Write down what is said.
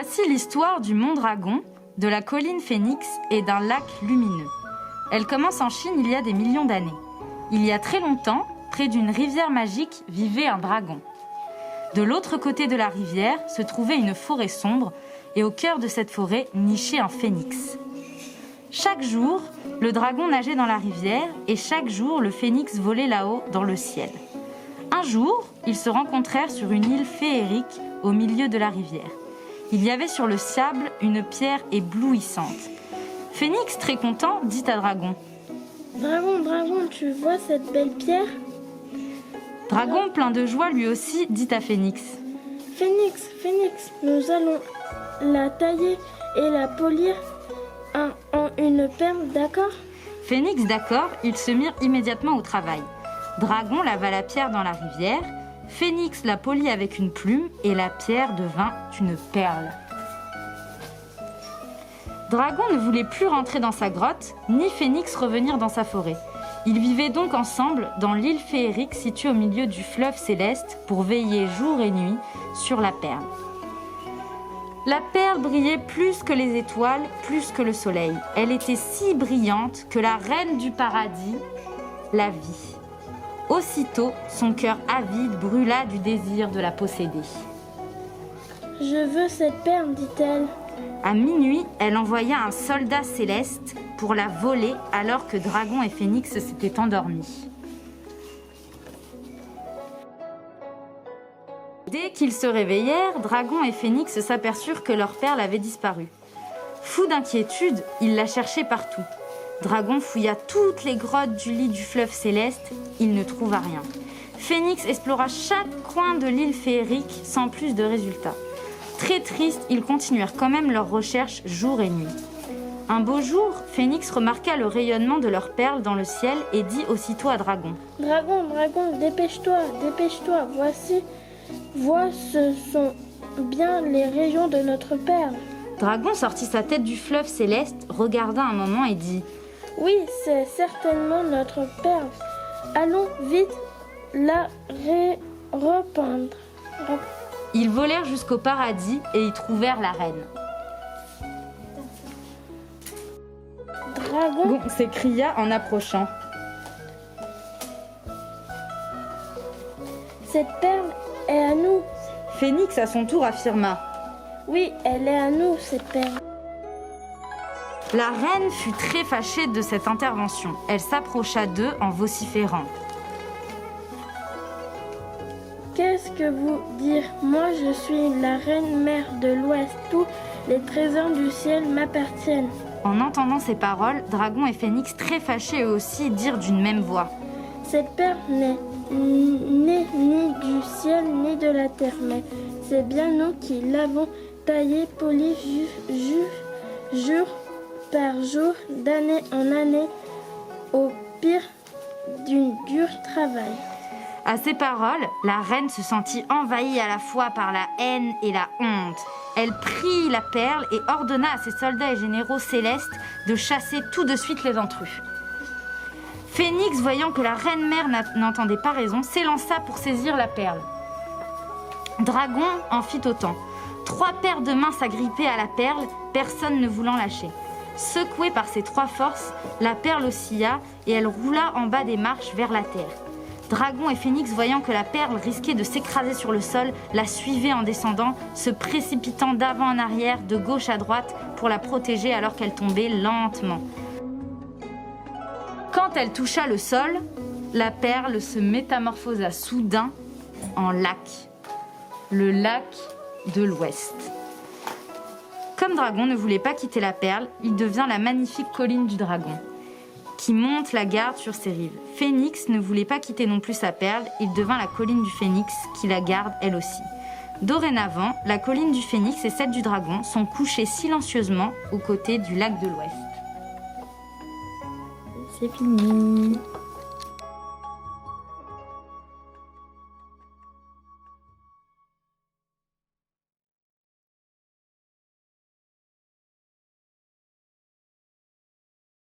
Voici l'histoire du mont Dragon, de la colline Phénix et d'un lac lumineux. Elle commence en Chine il y a des millions d'années. Il y a très longtemps, près d'une rivière magique, vivait un dragon. De l'autre côté de la rivière se trouvait une forêt sombre et au cœur de cette forêt nichait un phénix. Chaque jour, le dragon nageait dans la rivière et chaque jour, le phénix volait là-haut dans le ciel. Un jour, ils se rencontrèrent sur une île féerique au milieu de la rivière. Il y avait sur le sable une pierre éblouissante. Phénix, très content, dit à Dragon : « Dragon, Dragon, tu vois cette belle pierre ?» Dragon, plein de joie, lui aussi, dit à Phénix : « Phénix, Phénix, nous allons la tailler et la polir en une perle, d'accord ?» Phénix, d'accord, ils se mirent immédiatement au travail. Dragon lava la pierre dans la rivière, Phénix la polit avec une plume et la pierre devint une perle. Dragon ne voulait plus rentrer dans sa grotte, ni Phénix revenir dans sa forêt. Ils vivaient donc ensemble dans l'île féerique située au milieu du fleuve céleste pour veiller jour et nuit sur la perle. La perle brillait plus que les étoiles, plus que le soleil. Elle était si brillante que la reine du paradis la vit. Aussitôt, son cœur avide brûla du désir de la posséder. « Je veux cette perle, dit-elle. » À minuit, elle envoya un soldat céleste pour la voler alors que Dragon et Phénix s'étaient endormis. Dès qu'ils se réveillèrent, Dragon et Phénix s'aperçurent que leur perle avait disparu. Fou d'inquiétude, ils la cherchaient partout. Dragon fouilla toutes les grottes du lit du fleuve céleste, il ne trouva rien. Phénix explora chaque coin de l'île féerique sans plus de résultats. Très tristes, ils continuèrent quand même leurs recherches jour et nuit. Un beau jour, Phénix remarqua le rayonnement de leurs perles dans le ciel et dit aussitôt à Dragon : « Dragon, Dragon, dépêche-toi, dépêche-toi, vois, ce sont bien les rayons de notre perle. » Dragon sortit sa tête du fleuve céleste, regarda un moment et dit : « Oui, c'est certainement notre perle. Allons vite la repeindre. » Ils volèrent jusqu'au paradis et y trouvèrent la reine. Dragon s'écria en approchant. « Cette perle est à nous. » Phénix à son tour affirma : « Oui, elle est à nous, cette perle. » La reine fut très fâchée de cette intervention. Elle s'approcha d'eux en vociférant : « Qu'est-ce que vous dire ? Moi, je suis la reine mère de l'Ouest. Tous les trésors du ciel m'appartiennent. » En entendant ces paroles, Dragon et Phénix, très fâchés eux aussi, dirent d'une même voix : « Cette perle n'est née ni du ciel ni de la terre, mais c'est bien nous qui l'avons taillée, polie jour par jour, d'année en année, au pire d'un dur travail. » À ces paroles, la reine se sentit envahie à la fois par la haine et la honte. Elle prit la perle et ordonna à ses soldats et généraux célestes de chasser tout de suite les intrus. Phénix, voyant que la reine-mère n'entendait pas raison, s'élança pour saisir la perle. Dragon en fit autant. 3 paires de mains s'agrippaient à la perle, personne ne voulant lâcher. Secouée par ces 3 forces, la perle oscilla et elle roula en bas des marches vers la terre. Dragon et Phénix, voyant que la perle risquait de s'écraser sur le sol, la suivaient en descendant, se précipitant d'avant en arrière, de gauche à droite, pour la protéger alors qu'elle tombait lentement. Quand elle toucha le sol, la perle se métamorphosa soudain en lac. Le lac de l'Ouest. Comme Dragon ne voulait pas quitter la perle, il devient la magnifique colline du dragon, qui monte la garde sur ses rives. Phénix ne voulait pas quitter non plus sa perle, il devint la colline du Phénix, qui la garde elle aussi. Dorénavant, la colline du Phénix et celle du dragon sont couchées silencieusement aux côtés du lac de l'Ouest. C'est fini.